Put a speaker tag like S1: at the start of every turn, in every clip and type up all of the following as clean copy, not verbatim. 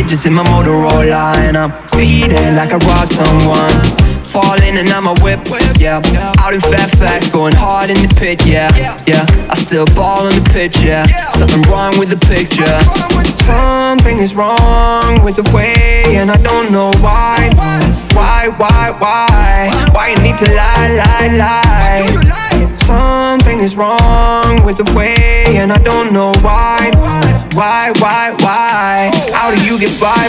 S1: digits in my Motorola, and I'm speeding like I robbed someone. Falling and I'm a whip, yeah. Out in Fairfax, going hard in the pit, yeah. I still ball on the pitch, yeah. Something wrong with the picture. Something is wrong with the way, and I don't know why. Why you need to lie? Something is wrong with the way, and I don't know why. Why? How do you get by?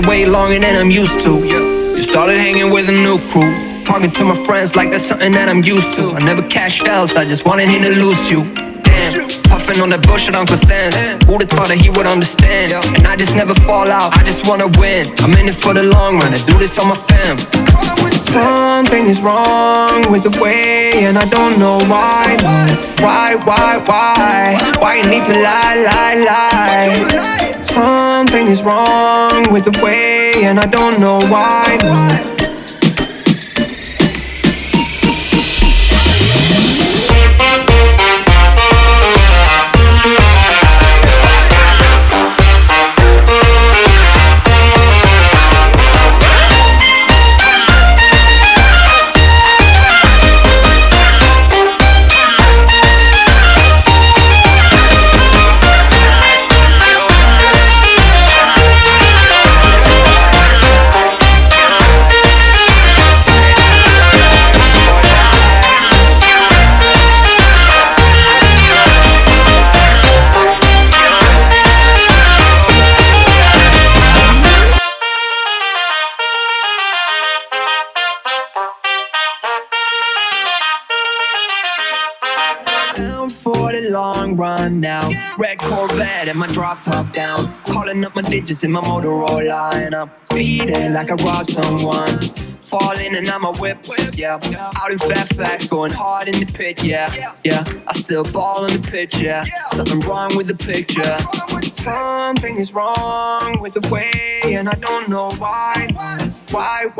S1: Way longer than I'm used to. You started hanging with a new crew, talking to my friends like that's something that I'm used to. I never cashed else, I just wanted him to lose you. Damn, puffing on that bullshit Uncle Sam's. Who'da thought that he would understand? And I just never fall out, I just wanna win. I'm in it for the long run, I do this on my fam. Something is wrong with the way, and I don't know why. Why you need to lie? Something is wrong with the way, and I don't know why. For the long run now, red Corvette and my drop top down, calling up my digits in my Motorola, and I'm speeding like I robbed someone. Falling and I'm a whip, yeah. Out in Fairfax, going hard in the pit, yeah. I still ball on the pitch, yeah. Something wrong with the picture. Something is wrong with the way, and I don't know why. Why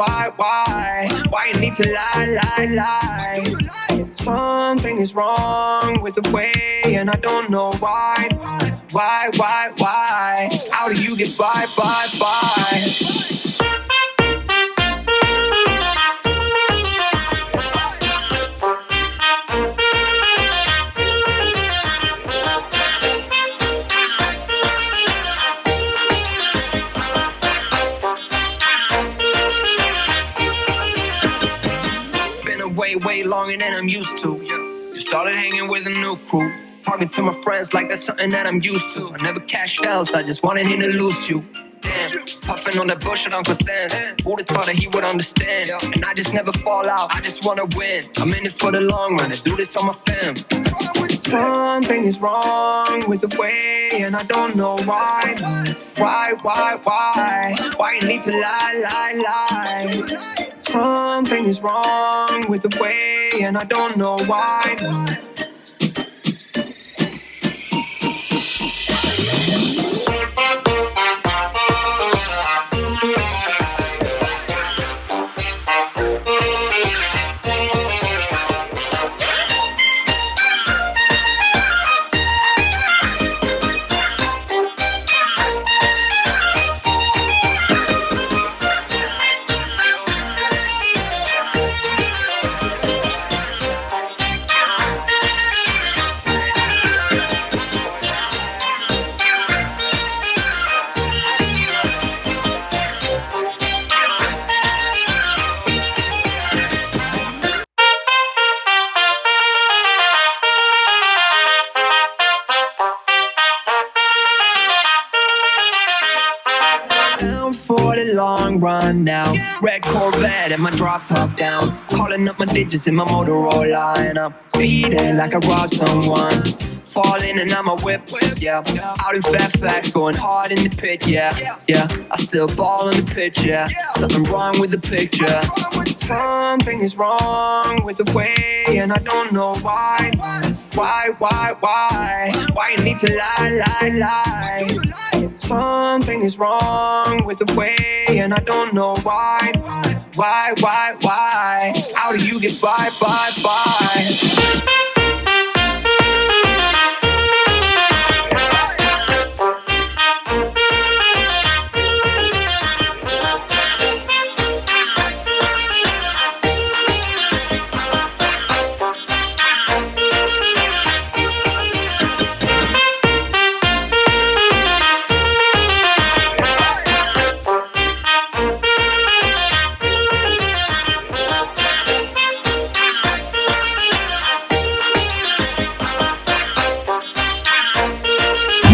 S1: you need to lie? Something is wrong with the way, and I don't know why. Why? How do you get by? Way longer than I'm used to. You started hanging with a new crew, talking to my friends like that's something that I'm used to. I never cashed else, I just wanted him to lose you. Damn, puffing on that bullshit Uncle Sam's. Who'da thought that he would understand? And I just never fall out, I just wanna win. I'm in it for the long run, I do this on my fam. Something is wrong with the way, and I don't know why. Why you need to lie? Something is wrong with the way, and I don't know why. For the long run now, red Corvette and my drop top down, calling up my digits in my Motorola, and I'm speeding like I robbed someone. Falling and I'm a whip, yeah. Out in Fairfax, going hard in the pit, yeah. I still ball on the pitch, yeah. Something wrong with the picture. Something is wrong with the way, and I don't know why. Why you need to lie? Something is wrong with the way, and I don't know why. How do you get by?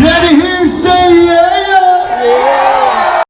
S2: Let me hear you say yeah!